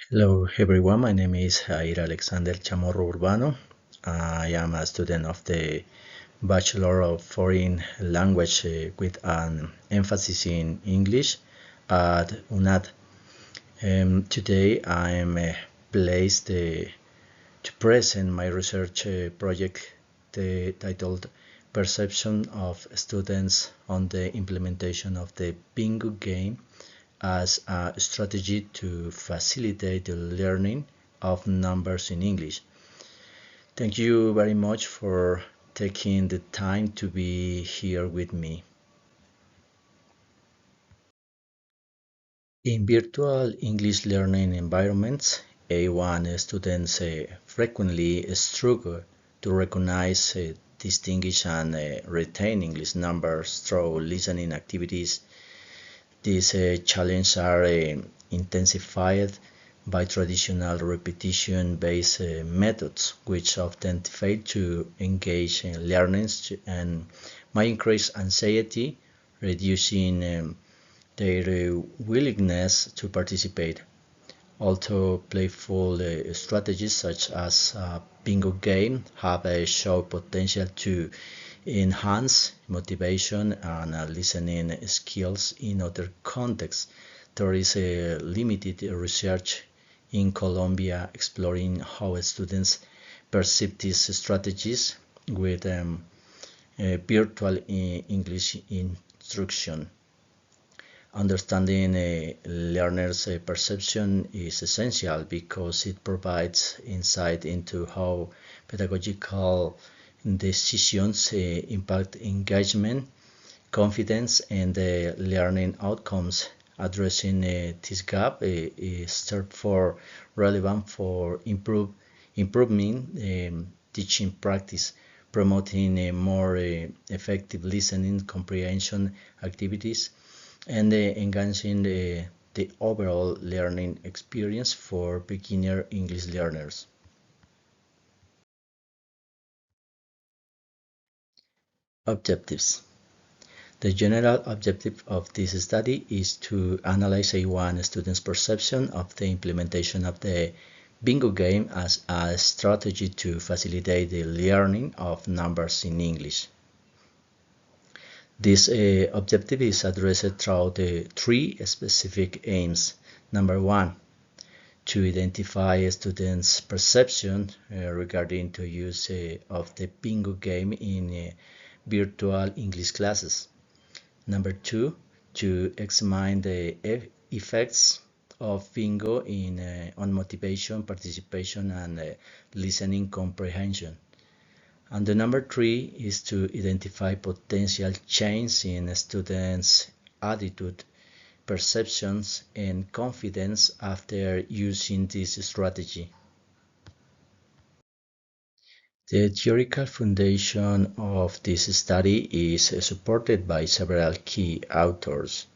Hello everyone, my name is Jair Alexander Chamorro Urbano. I am a student of the Bachelor of Foreign Language with an emphasis in English at UNAD. Today I am pleased to present my research project titled Perception of Students on the Implementation of the Bingo Game as a strategy to facilitate the learning of numbers in English. Thank you very much for taking the time to be here with me. In virtual English learning environments, A1 students frequently struggle to recognize, distinguish, and retain English numbers through listening activities. These challenges are intensified by traditional repetition-based methods, which often fail to engage learners and might increase anxiety, reducing their willingness to participate. Although playful strategies such as a bingo game have shown potential to enhance motivation and listening skills in other contexts, there is limited research in Colombia exploring how students perceive these strategies with virtual English instruction. Understanding a learner's perception is essential because it provides insight into how pedagogical decisions impact engagement, confidence, and learning outcomes. Addressing this gap is therefore relevant for improving teaching practice, promoting more effective listening comprehension activities, and enhancing the overall learning experience for beginner English learners. Objectives. The general objective of this study is to analyze A1 students' perception of the implementation of the bingo game as a strategy to facilitate the learning of numbers in English. This objective is addressed through the three specific aims. Number one, to identify students' perception regarding the use of the bingo game in virtual English classes. Number two, to examine the effects of bingo on motivation, participation, and listening comprehension. And the number three is to identify potential change in students' attitude, perceptions, and confidence after using this strategy. The theoretical foundation of this study is supported by several key authors.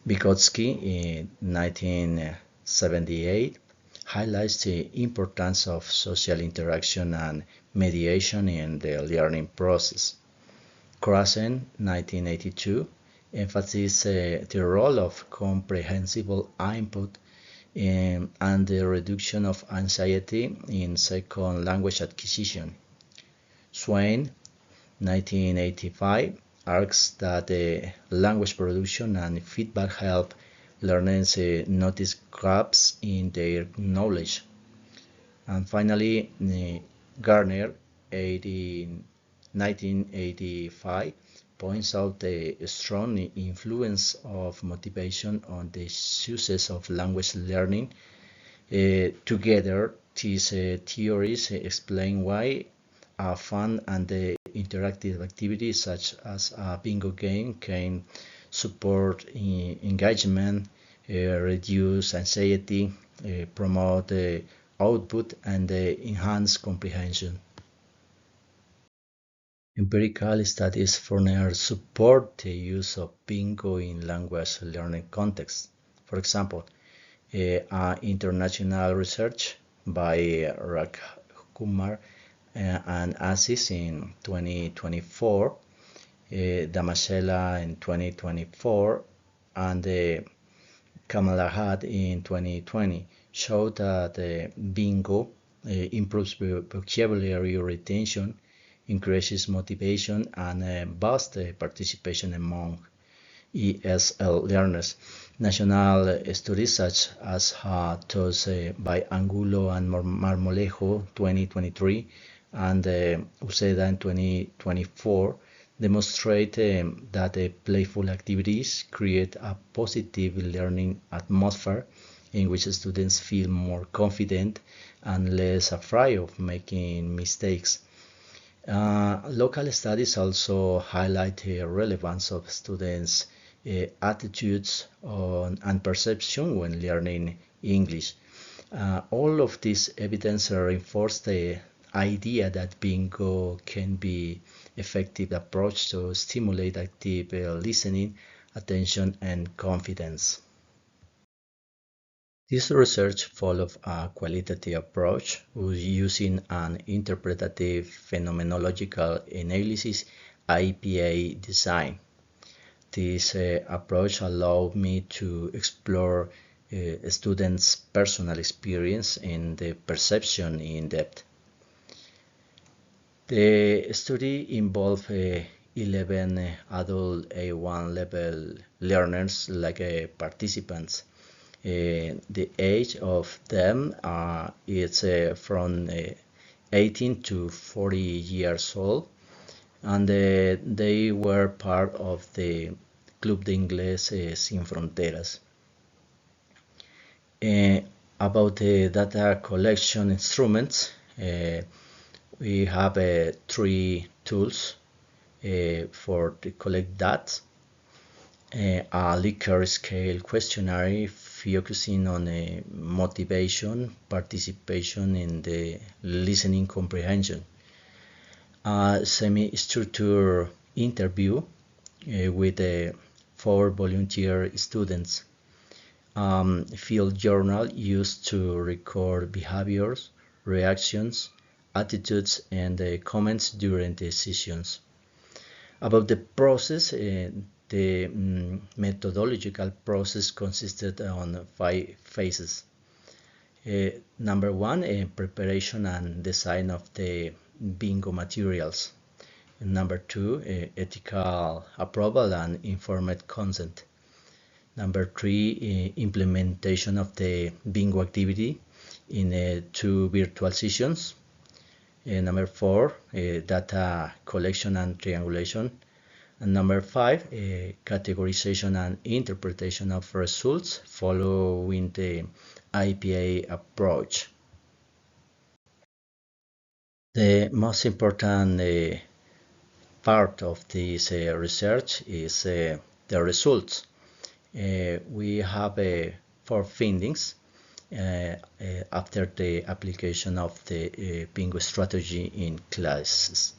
Vygotsky in 1978 highlights the importance of social interaction and mediation in the learning process. Krashen, 1982, emphasizes the role of comprehensible input and the reduction of anxiety in second language acquisition. Swain, 1985, argues that language production and feedback help learners notice gaps in their knowledge. And finally, Garner, 1985, points out the strong influence of motivation on the success of language learning. Together, these theories explain why fun and interactive activities such as a bingo game can support engagement, reduce anxiety, promote output, and enhance comprehension. Empirical studies further support the use of bingo in language learning contexts. For example, international research by Rajkumar and Aziz in 2024, Damasela in 2024, and Kamalahat in 2020 showed that bingo improves vocabulary retention, increases motivation, and boosts participation among ESL learners. National studies such as those by Angulo and Marmolejo 2023 and Uceda in 2024 demonstrate that playful activities create a positive learning atmosphere in which students feel more confident and less afraid of making mistakes. Local studies also highlight the relevance of students' attitudes and perception when learning English. All of this evidence reinforces the idea that bingo can be effective approach to stimulate active listening, attention, and confidence. This research follows a qualitative approach using an interpretative phenomenological analysis IPA design. This approach allowed me to explore students' personal experience and the perception in depth. The study involved 11 adult A1 level learners like participants. The age of them is from 18 to 40 years old, and they were part of the Club de Inglés Sin Fronteras. About the data collection instruments, we have 3 tools for to collect data. A Likert scale questionnaire focusing on motivation, participation in the listening comprehension. A semi-structured interview with 4 volunteer students. Field journal used to record behaviors, reactions, attitudes, and comments during the sessions. About the process, the methodological process consisted on 5 phases. Number 1, preparation and design of the bingo materials. Number 2, ethical approval and informed consent. Number 3, implementation of the bingo activity in 2 virtual sessions. Number 4, data collection and triangulation. And number 5, categorization and interpretation of results following the IPA approach. The most important part of this research is the results. We have 4 findings after the application of the bingo strategy in classes.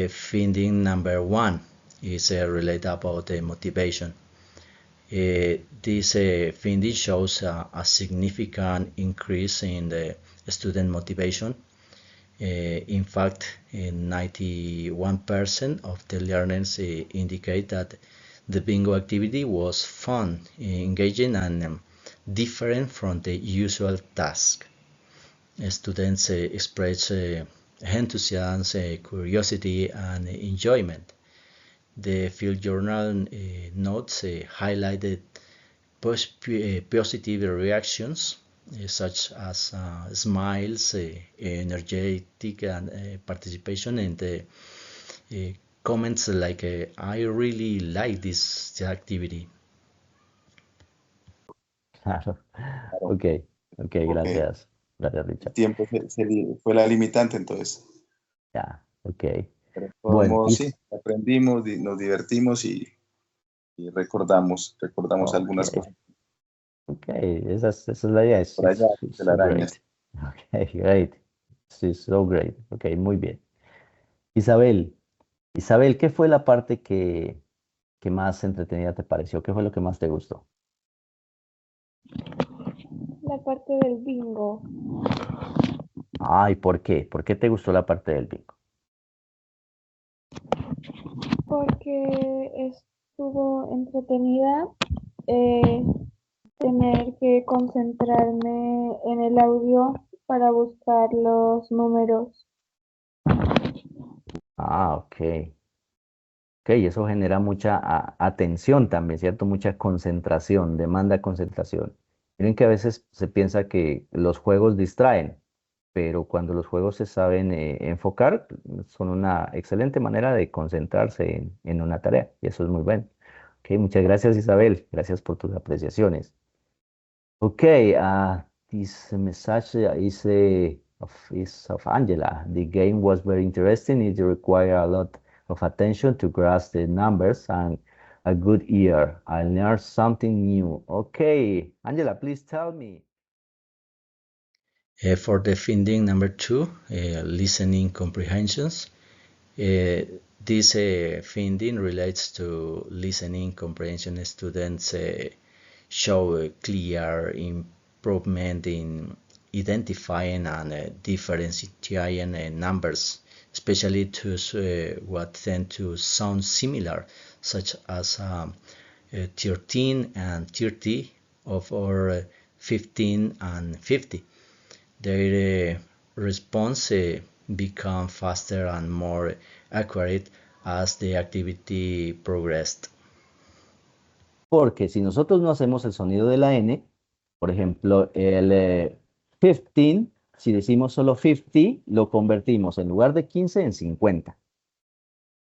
Finding number 1 is related about the motivation. This finding shows a significant increase in the student motivation. In fact, 91% of the learners indicate that the bingo activity was fun, engaging, and different from the usual task. Students express enthusiasm, curiosity, and enjoyment. The field journal notes highlighted positive reactions such as smiles, energetic and participation, and comments like I really like this activity. Claro. Ok, gracias. Gracias, Richard. El tiempo fue la limitante, entonces. Ya, ok. Pero de todos modos, sí, aprendimos, nos divertimos y recordamos algunas cosas. Ok, esa es la idea. Por allá, Great. Ok, great. Sí, so great. Ok, muy bien. Isabel, ¿qué fue la parte que más entretenida te pareció? ¿Qué fue lo que más te gustó? La parte del bingo. ¿Y por qué? ¿Por qué te gustó la parte del bingo? Porque estuvo entretenida. tener que concentrarme en el audio para buscar los números. Ah, ok. Ok, eso genera mucha atención también, ¿cierto? Mucha concentración, demanda concentración. Miren que a veces se piensa que los juegos distraen, pero cuando los juegos se saben enfocar, son una excelente manera de concentrarse en una tarea, y eso es muy bueno. Ok, muchas gracias, Isabel. Gracias por tus apreciaciones. Okay, this message is of Angela. The game was very interesting. It required a lot of attention to grasp the numbers and a good ear. I learned something new. Okay, Angela, please tell me. For the finding number 2, listening comprehensions, this finding relates to listening comprehension. Students show a clear improvement in identifying and differentiating numbers, especially to what tend to sound similar, such as 13 and 30 or 15 and 50. Their response become faster and more accurate as the activity progressed. Porque si nosotros no hacemos el sonido de la N, por ejemplo, el 15, si decimos solo 50, lo convertimos en lugar de 15 en 50.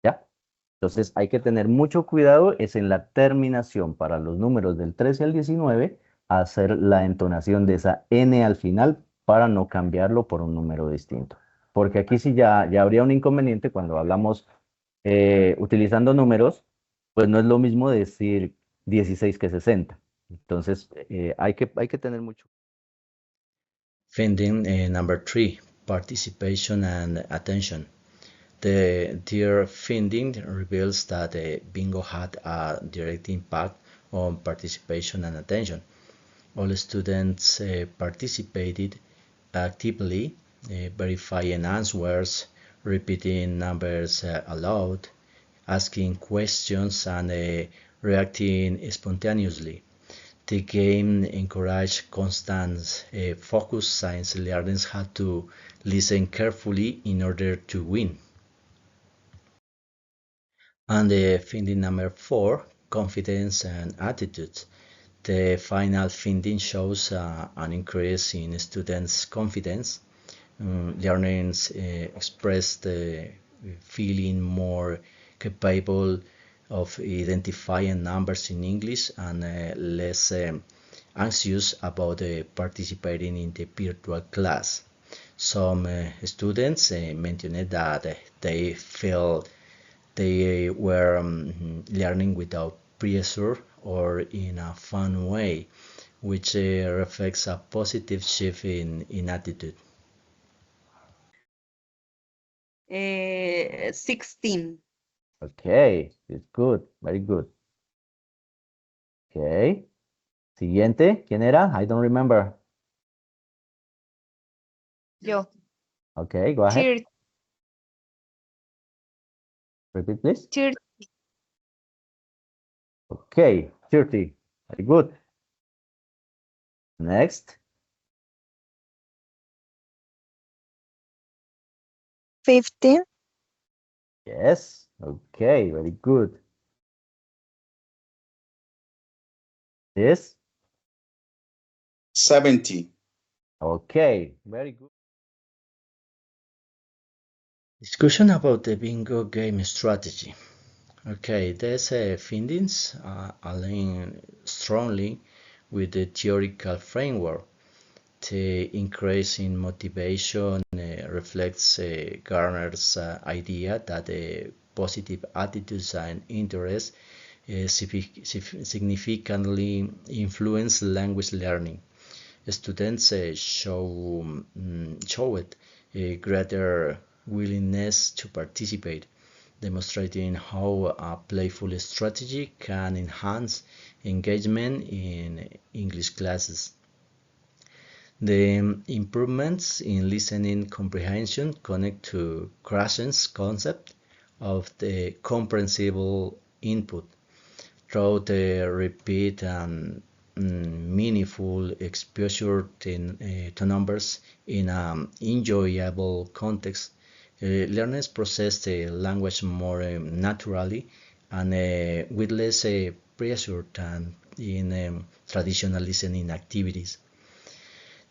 ¿Ya? Entonces hay que tener mucho cuidado, es en la terminación para los números del 13 al 19, hacer la entonación de esa N al final para no cambiarlo por un número distinto. Porque aquí sí ya habría un inconveniente cuando hablamos utilizando números, pues no es lo mismo decir 16 que 60. Entonces hay que tener mucho. Finding number 3, participation and attention. Their finding reveals that bingo had a direct impact on participation and attention. All students participated actively, verifying answers, repeating numbers aloud, asking questions, and reacting spontaneously. The game encouraged constant focus since learners had to listen carefully in order to win. And the finding number 4, confidence and attitudes. The final finding shows an increase in students' confidence. Learners expressed feeling more capable of identifying numbers in English and less anxious about participating in the virtual class. Some students mentioned that they felt they were learning without pressure or in a fun way, which reflects a positive shift in attitude. 16. Okay, it's good, very good. Okay. Siguiente, ¿quién era? I don't remember. Yo. Okay, go ahead. Repeat, please. 30. Okay, 30. Very good. Next. 15. Yes. Okay, very good. This? 70. Okay, very good. Discussion about the bingo game strategy. Okay, these findings align strongly with the theoretical framework. The increase in motivation reflects Garner's idea that positive attitudes and interests significantly influence language learning. Students showed a greater willingness to participate, demonstrating how a playful strategy can enhance engagement in English classes. The improvements in listening comprehension connect to Krashen's concept of the comprehensible input. Through the repeat and meaningful exposure to numbers in an enjoyable context, learners process the language more naturally and with less pressure than in traditional listening activities.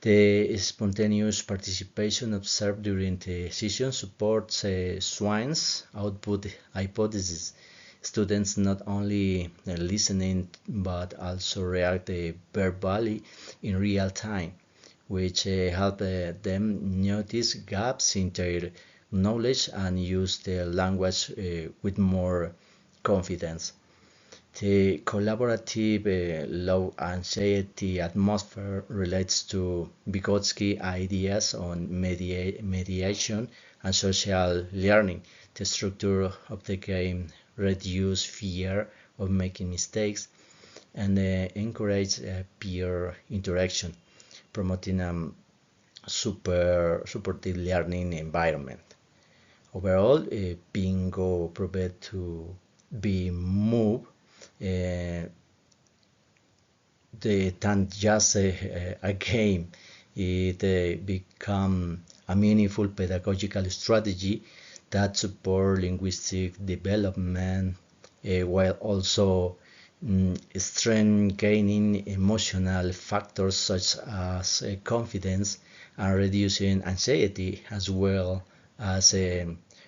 The spontaneous participation observed during the session supports Swine's output hypothesis. Students not only listening but also react verbally in real time, which help them notice gaps in their knowledge and use the language with more confidence. The collaborative low anxiety atmosphere relates to Vygotsky's ideas on mediation and social learning. The structure of the game reduces fear of making mistakes and encourages peer interaction, promoting a supportive learning environment. Overall, Bingo proved to be more than just a game. It become a meaningful pedagogical strategy that support linguistic development while also strength gaining emotional factors such as confidence and reducing anxiety, as well as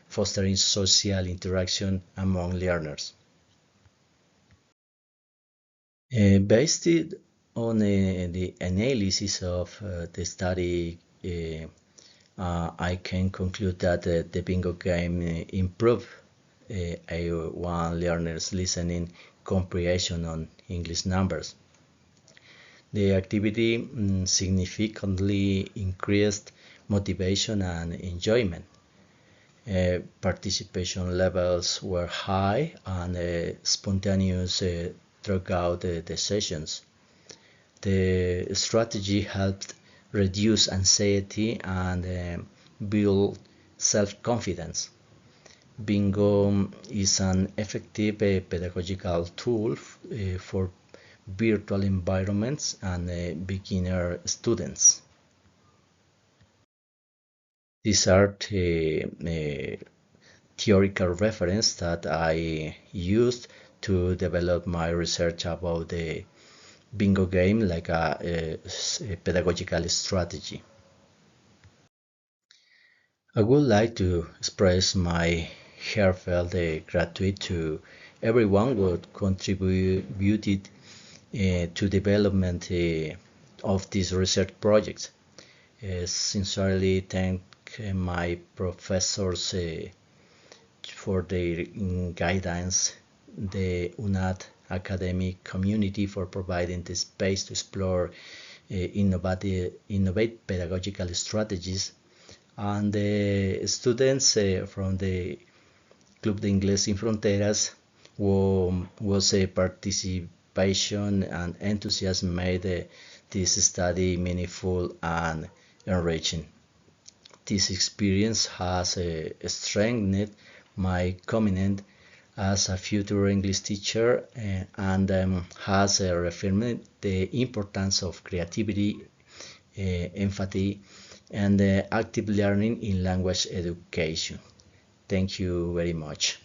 fostering social interaction among learners. Based on the analysis of the study, I can conclude that the bingo game improved A1 learners' listening comprehension on English numbers. The activity significantly increased motivation and enjoyment. Participation levels were high and spontaneous throughout the sessions. The strategy helped reduce anxiety and build self-confidence. Bingo is an effective pedagogical tool for virtual environments and beginner students. These are the theoretical reference that I used to develop my research about the bingo game like a pedagogical strategy. I would like to express my heartfelt gratitude to everyone who contributed to development of this research project. Sincerely thank my professors for their guidance, the UNAD academic community for providing the space to explore innovate pedagogical strategies, and the students from the Club de Inglés Sin Fronteras was a participation and enthusiasm made this study meaningful and enriching. This experience has strengthened my commitment as a future English teacher and has reaffirmed the importance of creativity, empathy, and active learning in language education. Thank you very much.